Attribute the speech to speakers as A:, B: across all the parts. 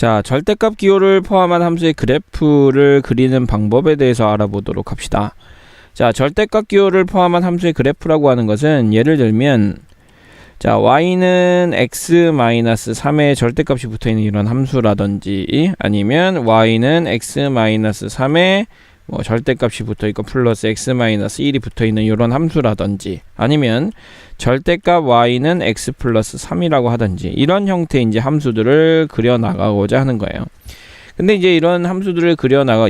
A: 자, 절대값 기호를 포함한 함수의 그래프를 그리는 방법에 대해서 알아보도록 합시다. 자, 절대값 기호를 포함한 함수의 그래프라고 하는 것은 예를 들면 자, y는 x-3의 절대값이 붙어있는 이런 함수라든지 아니면 y는 x-3의 절대값이 붙어있고 플러스 x-1이 붙어있는 이런 함수라든지 아니면 절대값 y는 x 플러스 3이라고 하든지 이런 형태의 이제 함수들을 그려나가고자 하는 거예요. 근데 이제 이런 함수들을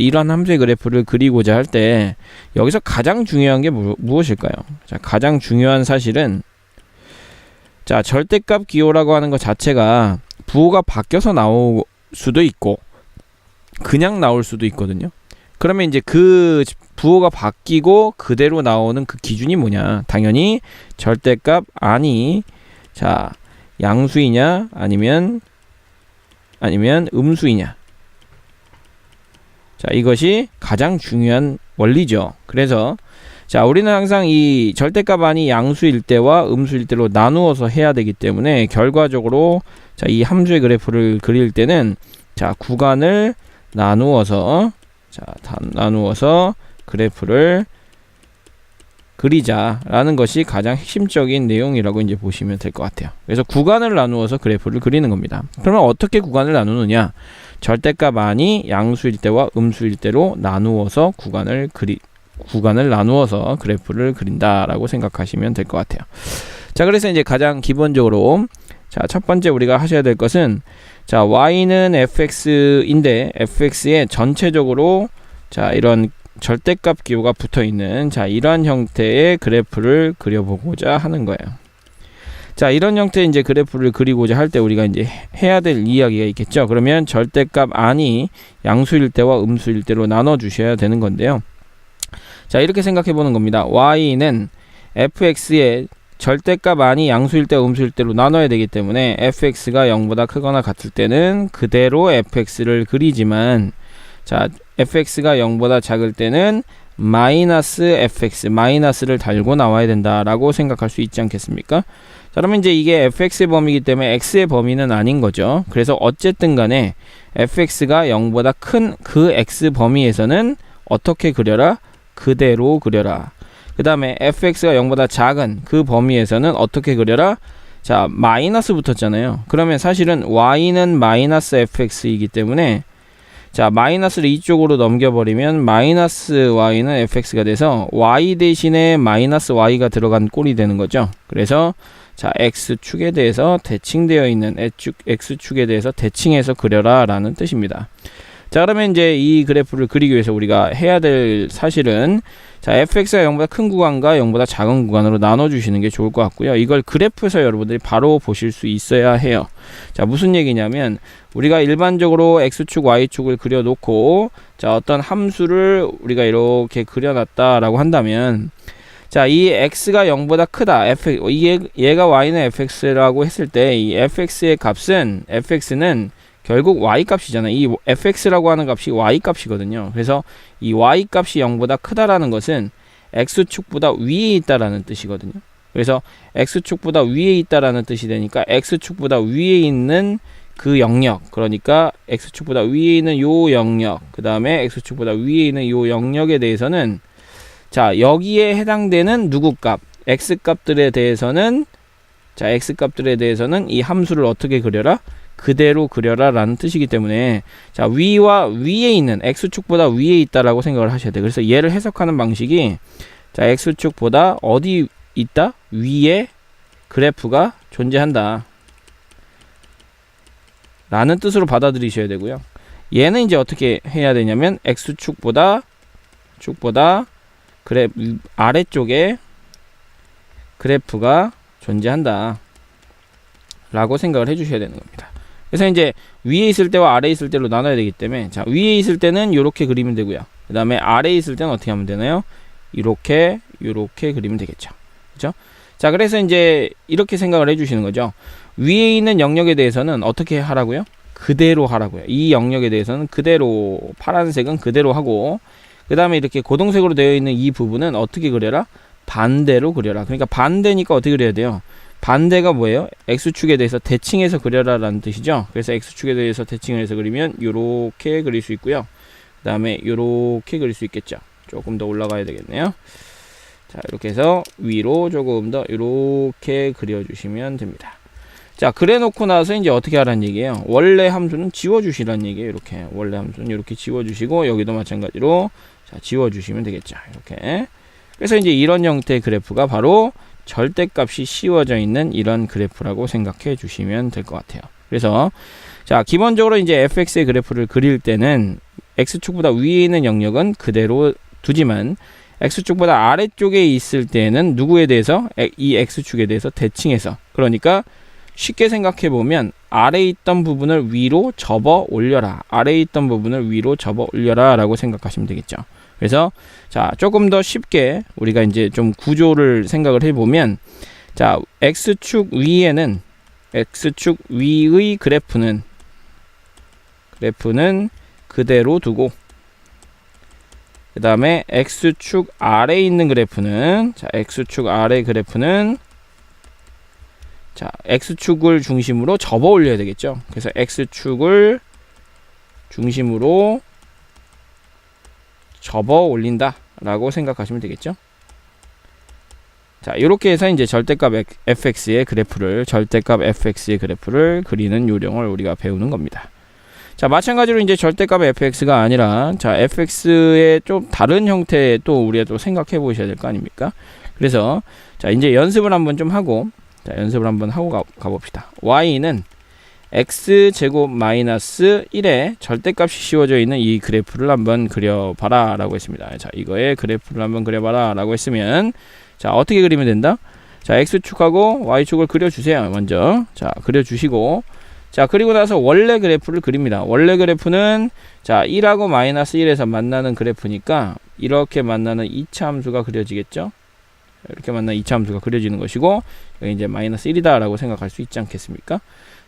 A: 이런 함수의 그래프를 그리고자 할 때 여기서 가장 중요한 게 무엇일까요? 자, 가장 중요한 사실은 자, 절대값 기호라고 하는 것 자체가 부호가 바뀌어서 나올 수도 있고 그냥 나올 수도 있거든요. 그러면 이제 그 부호가 바뀌고 그대로 나오는 그 기준이 뭐냐? 당연히 절대값 안이 자, 양수이냐 아니면 음수이냐. 자, 이것이 가장 중요한 원리죠. 그래서 자, 우리는 항상 이 절대값 안이 양수일 때와 음수일 때로 나누어서 해야 되기 때문에 결과적으로 자, 이 함수의 그래프를 그릴 때는 자, 구간을 나누어서 그래프를 그리자라는 것이 가장 핵심적인 내용이라고 이제 보시면 될 것 같아요. 그래서 구간을 나누어서 그래프를 그리는 겁니다. 그러면 어떻게 구간을 나누느냐? 절대값 안이 양수일 때와 음수일 때로 나누어서 구간을 나누어서 그래프를 그린다라고 생각하시면 될 것 같아요. 자, 그래서 이제 가장 기본적으로 자, 첫 번째 우리가 하셔야 될 것은 자, y는 fx인데 fx에 전체적으로 자, 이런 절대값 기호가 붙어 있는 자, 이러한 형태의 그래프를 그려보고자 하는 거예요. 자, 이런 형태의 이제 그래프를 그리고자 할 때 우리가 이제 해야 될 이야기가 있겠죠. 그러면 절대값 안이 양수일 때와 음수일 때로 나눠 주셔야 되는 건데요. 자, 이렇게 생각해 보는 겁니다. y는 fx의 절대값 안이 양수일 때와 음수일 때로 나눠야 되기 때문에 fx가 0보다 크거나 같을 때는 그대로 fx를 그리지만 자, fx가 0보다 작을 때는 마이너스 fx, 마이너스를 달고 나와야 된다라고 생각할 수 있지 않겠습니까? 자, 그러면 이제 이게 fx의 범위이기 때문에 x의 범위는 아닌 거죠. 그래서 어쨌든 간에 fx가 0보다 큰 그 x 범위에서는 어떻게 그려라? 그대로 그려라. 그 다음에 fx가 0보다 작은 그 범위에서는 어떻게 그려라? 자, 마이너스 붙었잖아요. 그러면 사실은 y는 마이너스 fx이기 때문에 자, 마이너스를 이쪽으로 넘겨버리면 마이너스 y는 fx가 돼서 y 대신에 마이너스 y가 들어간 꼴이 되는 거죠. 그래서 자, x축에 대해서 대칭되어 있는 x축에 대해서 대칭해서 그려라 라는 뜻입니다. 자, 그러면 이제 이 그래프를 그리기 위해서 우리가 해야 될 사실은 자, fx가 0보다 큰 구간과 0보다 작은 구간으로 나눠주시는 게 좋을 것 같고요. 이걸 그래프에서 여러분들이 바로 보실 수 있어야 해요. 자, 무슨 얘기냐면 우리가 일반적으로 x축, y축을 그려놓고 자, 어떤 함수를 우리가 이렇게 그려놨다라고 한다면 자, 이 x가 0보다 크다. 얘가 y는 fx라고 했을 때 이 fx의 값은 fx는 결국 y 값이잖아요. 이 fx라고 하는 값이 y 값이거든요. 그래서 이 y 값이 0보다 크다라는 것은 x축보다 위에 있다라는 뜻이거든요. 그래서 x축보다 위에 있다라는 뜻이 되니까 x축보다 위에 있는 그 영역, 그러니까 x축보다 위에 있는 요 영역, 그 다음에 x축보다 위에 있는 요 영역에 대해서는 자, 여기에 해당되는 누구 값, x값들에 대해서는 자, x값들에 대해서는 이 함수를 어떻게 그려라? 그대로 그려라 라는 뜻이기 때문에 자, 위와 위에 있는 x축보다 위에 있다라고 생각을 하셔야 돼요. 그래서 얘를 해석하는 방식이 자, x축보다 어디 있다? 위에 그래프가 존재한다 라는 뜻으로 받아들이셔야 되고요. 얘는 이제 어떻게 해야 되냐면 x축보다 아래쪽에 그래프가 존재한다 라고 생각을 해 주셔야 되는 겁니다. 그래서 이제 위에 있을 때와 아래에 있을 때로 나눠야 되기 때문에 자, 위에 있을 때는 이렇게 그리면 되고요. 그 다음에 아래에 있을 때는 어떻게 하면 되나요? 이렇게 그리면 되겠죠. 그렇죠? 자, 그래서 이제 이렇게 생각을 해 주시는 거죠. 위에 있는 영역에 대해서는 어떻게 하라고요? 그대로 하라고요. 이 영역에 대해서는 그대로, 파란색은 그대로 하고 그 다음에 이렇게 고동색으로 되어 있는 이 부분은 어떻게 그려라? 반대로 그려라. 그러니까 반대니까 어떻게 그려야 돼요? 반대가 뭐예요? x축에 대해서 대칭해서 그려라 라는 뜻이죠. 그래서 x축에 대해서 대칭을 해서 그리면 요렇게 그릴 수 있고요. 그 다음에 요렇게 그릴 수 있겠죠. 조금 더 올라가야 되겠네요. 자, 이렇게 해서 위로 조금 더 이렇게 그려주시면 됩니다. 자, 그래 놓고 나서 이제 어떻게 하라는 얘기예요? 원래 함수는 지워주시라는 얘기예요. 이렇게 원래 함수는 이렇게 지워주시고, 여기도 마찬가지로 자, 지워주시면 되겠죠. 이렇게. 그래서 이제 이런 형태의 그래프가 바로 절대값이 씌워져 있는 이런 그래프라고 생각해 주시면 될 것 같아요. 그래서 자, 기본적으로 이제 fx의 그래프를 그릴 때는 x축보다 위에 있는 영역은 그대로 두지만 x축보다 아래쪽에 있을 때는 누구에 대해서? 이 x축에 대해서 대칭해서, 그러니까 쉽게 생각해 보면 아래에 있던 부분을 위로 접어 올려라, 아래에 있던 부분을 위로 접어 올려라 라고 생각하시면 되겠죠. 그래서 자, 조금 더 쉽게 우리가 이제 좀 구조를 생각을 해보면, 자, x축 위에는 x축 위의 그래프는 그대로 두고, 그 다음에 x축 아래에 있는 그래프는, 자, x축 아래 그래프는 자, x축을 중심으로 접어 올려야 되겠죠. 그래서 x축을 중심으로 접어 올린다 라고 생각하시면 되겠죠. 자, 이렇게 해서 이제 절대값 fx의 그래프를, 그리는 요령을 우리가 배우는 겁니다. 자, 마찬가지로 이제 절대값 fx가 아니라, 자, fx의 좀 다른 형태 또 우리가 또 생각해 보셔야 될 거 아닙니까? 그래서 자, 이제 연습을 한번 좀 하고, 자, 연습을 한번 하고 가봅시다. y는 x제곱 마이너스 1에 절대값이 씌워져 있는 이 그래프를 한번 그려봐라 라고 했습니다. 자, 이거의 그래프를 한번 그려봐라 라고 했으면, 자, 어떻게 그리면 된다? 자, x축하고 y축을 그려주세요. 먼저 자, 그려주시고, 자, 그리고 나서 원래 그래프를 그립니다. 원래 그래프는 자, 1하고 마이너스 1에서 만나는 그래프니까 이렇게 만나는 2차 함수가 그려지겠죠. 이렇게 만나는 2차 함수가 그려지는 것이고, 여기 이제 마이너스 1이다 라고 생각할 수 있지 않겠습니까?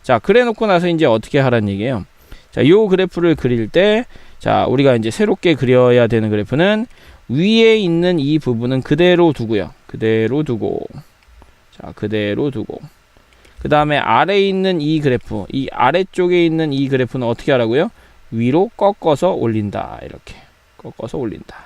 A: 자, 그래 놓고 나서 이제 어떻게 하라는 얘기예요? 자, 요 그래프를 그릴 때, 자, 우리가 이제 새롭게 그려야 되는 그래프는 위에 있는 이 부분은 그대로 두고요. 그대로 두고, 자, 그대로 두고, 그 다음에 아래에 있는 이 그래프, 이 아래쪽에 있는 이 그래프는 어떻게 하라고요? 위로 꺾어서 올린다. 이렇게 꺾어서 올린다.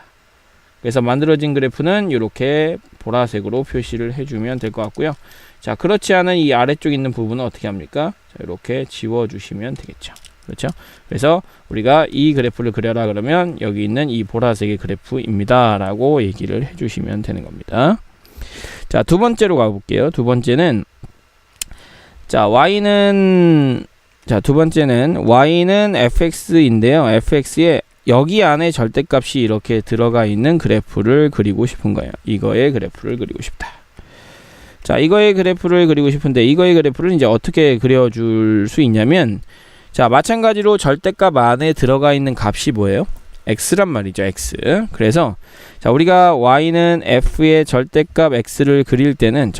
A: 그래서 만들어진 그래프는 이렇게 보라색으로 표시를 해주면 될 것 같고요. 자, 그렇지 않은 이 아래쪽 있는 부분은 어떻게 합니까? 자, 이렇게 지워주시면 되겠죠. 그렇죠? 그래서 우리가 이 그래프를 그려라 그러면 여기 있는 이 보라색의 그래프입니다 라고 얘기를 해주시면 되는 겁니다. 자, 두 번째로 가볼게요. 두 번째는 자, 두 번째는 y는 fx인데요. fx에 여기 안에 절대값이 이렇게 들어가 있는 그래프를 그리고 싶은 거예요. 이거의 그래프를 그리고 싶다. 자, 이거의 그래프를 그리고 싶은데, 이거의 그래프를 이제 어떻게 그려줄 수 있냐면, 자, 마찬가지로 절대값 안에 들어가 있는 값이 뭐예요? x란 말이죠. x. 그래서 자, 우리가 y는 f의 절대값 x를 그릴 때는,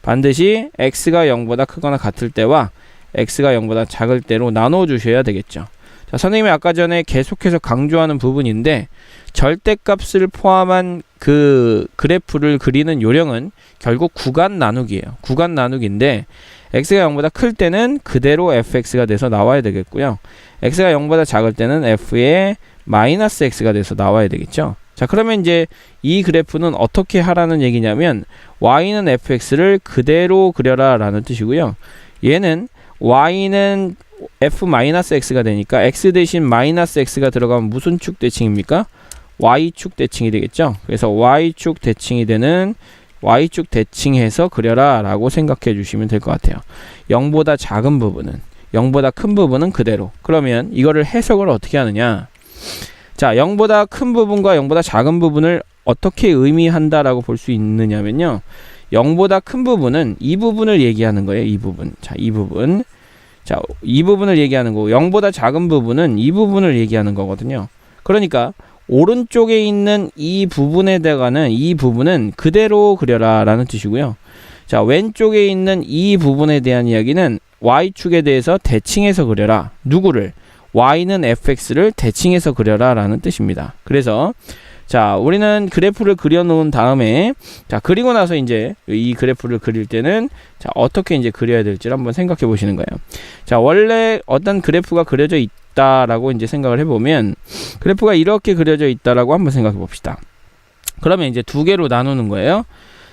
A: 반드시 x가 0보다 크거나 같을 때와 x가 0보다 작을 때로 나눠 주셔야 되겠죠. 자, 선생님이 아까 전에 계속해서 강조하는 부분인데, 절대값을 포함한 그 그래프를 그리는 요령은 결국 구간 나누기예요. 구간 나누기인데, x가 0보다 클 때는 그대로 fx가 돼서 나와야 되겠고요. x가 0보다 작을 때는 f의 마이너스 x가 돼서 나와야 되겠죠. 자, 그러면 이제 이 그래프는 어떻게 하라는 얘기냐면, y는 fx를 그대로 그려라 라는 뜻이고요. 얘는 y는 f-x가 되니까 x 대신 마이너스 x가 들어가면 무슨 축 대칭입니까? y축 대칭이 되겠죠. 그래서 y축 대칭이 되는 y축 대칭해서 그려라 라고 생각해 주시면 될 것 같아요. 0보다 작은 부분은, 0보다 큰 부분은 그대로. 그러면 이거를 해석을 어떻게 하느냐? 자, 0보다 큰 부분과 0보다 작은 부분을 어떻게 의미한다라고 볼 수 있느냐면요. 0보다 큰 부분은 이 부분을 얘기하는 거예요. 이 부분. 자, 이 부분. 자, 이 부분을 얘기하는 거고, 0보다 작은 부분은 이 부분을 얘기하는 거거든요. 그러니까 오른쪽에 있는 이 부분에다가는 이 부분은 그대로 그려라 라는 뜻이고요. 자, 왼쪽에 있는 이 부분에 대한 이야기는 y축에 대해서 대칭해서 그려라. 누구를? y는 fx를 대칭해서 그려라 라는 뜻입니다. 그래서 자, 우리는 그래프를 그려놓은 다음에, 자, 그리고 나서 이제 이 그래프를 그릴 때는, 자, 어떻게 이제 그려야 될지를 한번 생각해 보시는 거예요. 자, 원래 어떤 그래프가 그려져 있다라고 이제 생각을 해보면, 그래프가 이렇게 그려져 있다라고 한번 생각해 봅시다. 그러면 이제 두 개로 나누는 거예요.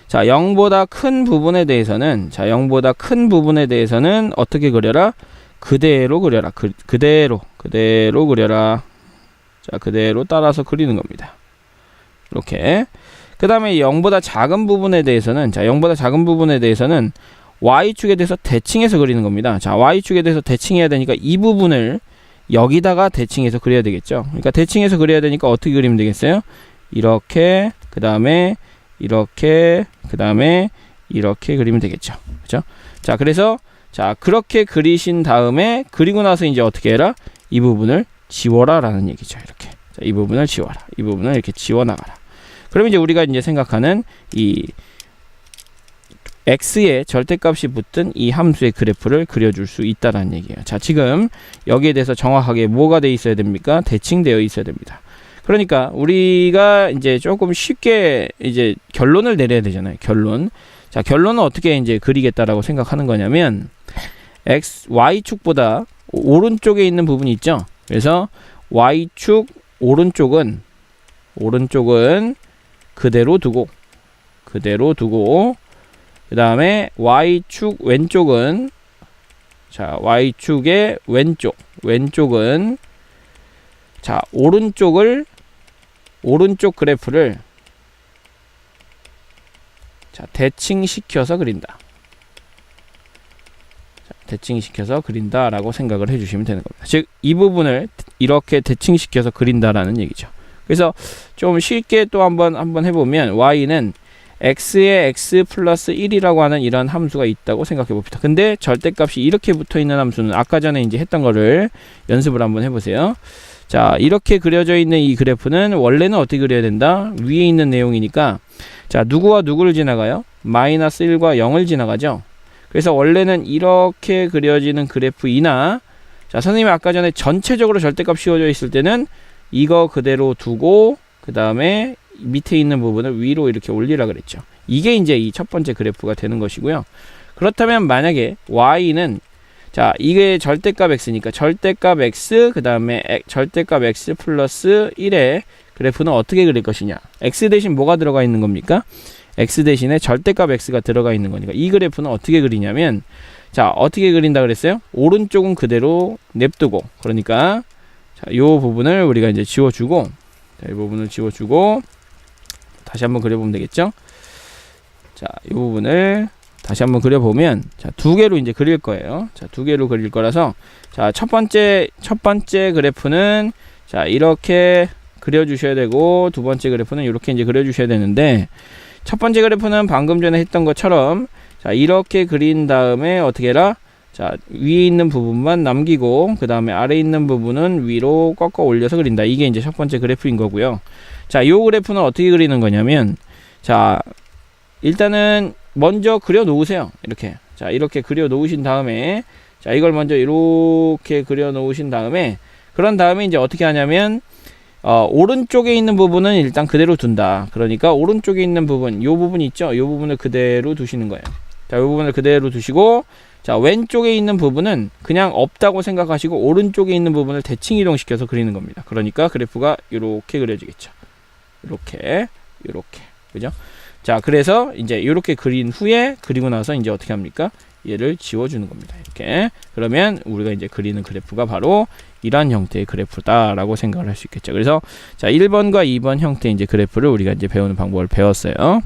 A: 자, 0보다 큰 부분에 대해서는, 자, 0보다 큰 부분에 대해서는 어떻게 그려라? 그대로 그려라. 그대로 그려라. 자, 그대로 따라서 그리는 겁니다. 이렇게. 그 다음에 0보다 작은 부분에 대해서는, 자, 0보다 작은 부분에 대해서는 Y축에 대해서 대칭해서 그리는 겁니다. 자, Y축에 대해서 대칭해야 되니까 이 부분을 여기다가 대칭해서 그려야 되겠죠. 그러니까 대칭해서 그려야 되니까 어떻게 그리면 되겠어요? 이렇게, 그 다음에 이렇게, 그 다음에 이렇게 그리면 되겠죠. 그죠? 자, 그래서, 자, 그렇게 그리신 다음에, 그리고 나서 이제 어떻게 해라? 이 부분을 지워라 라는 얘기죠. 이렇게. 자, 이 부분을 지워라. 이 부분을 이렇게 지워나가라. 그러면 이제 우리가 이제 생각하는 이 x의 절대값이 붙은 이 함수의 그래프를 그려줄 수 있다라는 얘기예요. 자, 지금 여기에 대해서 정확하게 뭐가 돼 있어야 됩니까? 대칭되어 있어야 됩니다. 그러니까 우리가 이제 조금 쉽게 이제 결론을 내려야 되잖아요. 결론. 자, 결론은 어떻게 이제 그리겠다라고 생각하는 거냐면 y축보다 오른쪽에 있는 부분이 있죠. 그래서 y축 오른쪽은 그대로 두고 그 다음에 y축 왼쪽은, 자, y축의 왼쪽은, 자, 오른쪽 그래프를, 자, 대칭시켜서 그린다. 자, 대칭시켜서 그린다라고 생각을 해주시면 되는 겁니다. 즉, 이 부분을 이렇게 대칭시켜서 그린다라는 얘기죠. 그래서 좀 쉽게 또 한번 해보면 y는 x에 x 플러스 1이라고 하는 이런 함수가 있다고 생각해 봅시다. 근데 절대값이 이렇게 붙어 있는 함수는 아까 전에 이제 했던 거를 연습을 한번 해보세요. 자, 이렇게 그려져 있는 이 그래프는 원래는 어떻게 그려야 된다? 위에 있는 내용이니까, 자, 누구와 누구를 지나가요? 마이너스 1과 0을 지나가죠. 그래서 원래는 이렇게 그려지는 그래프이나, 자, 선생님이 아까 전에 전체적으로 절대값 씌워져 있을 때는 이거 그대로 두고 그 다음에 밑에 있는 부분을 위로 이렇게 올리라 그랬죠. 이게 이제 이 첫 번째 그래프가 되는 것이고요. 그렇다면 만약에 y는, 자, 이게 절대값 x니까 절대값 x 그 다음에 절대값 x 플러스 1의 그래프는 어떻게 그릴 것이냐. x 대신 뭐가 들어가 있는 겁니까? x 대신에 절대값 x가 들어가 있는 거니까 이 그래프는 어떻게 그리냐면, 자, 어떻게 그린다 그랬어요? 오른쪽은 그대로 냅두고, 그러니까 자, 요 부분을 우리가 이제 지워주고, 자, 이 부분을 지워주고 다시 한번 그려보면 되겠죠. 자, 이 부분을 다시 한번 그려보면, 자, 두 개로 이제 그릴 거예요. 자, 두 개로 그릴 거라서, 자, 첫 번째 그래프는, 자, 이렇게 그려주셔야 되고, 두 번째 그래프는 이렇게 이제 그려주셔야 되는데, 첫 번째 그래프는 방금 전에 했던 것처럼, 자, 이렇게 그린 다음에 어떻게 해라? 자, 위에 있는 부분만 남기고 그 다음에 아래 있는 부분은 위로 꺾어 올려서 그린다. 이게 이제 첫 번째 그래프인 거고요. 자, 요 그래프는 어떻게 그리는 거냐면, 자, 일단은 먼저 그려 놓으세요. 이렇게. 자, 이렇게 그려 놓으신 다음에, 자, 이걸 먼저 이렇게 그려 놓으신 다음에, 그런 다음에 이제 어떻게 하냐면, 오른쪽에 있는 부분은 일단 그대로 둔다. 그러니까 오른쪽에 있는 부분, 요 부분 있죠? 요 부분을 그대로 두시는 거예요. 자, 요 부분을 그대로 두시고, 자, 왼쪽에 있는 부분은 그냥 없다고 생각하시고 오른쪽에 있는 부분을 대칭 이동시켜서 그리는 겁니다. 그러니까 그래프가 이렇게 그려지겠죠. 이렇게 그죠? 자, 그래서 이제 이렇게 그린 후에, 그리고 나서 이제 어떻게 합니까? 얘를 지워주는 겁니다. 이렇게. 그러면 우리가 이제 그리는 그래프가 바로 이런 형태의 그래프다라고 생각을 할 수 있겠죠. 그래서 자, 1번과 2번 형태의 이제 그래프를 우리가 이제 배우는 방법을 배웠어요.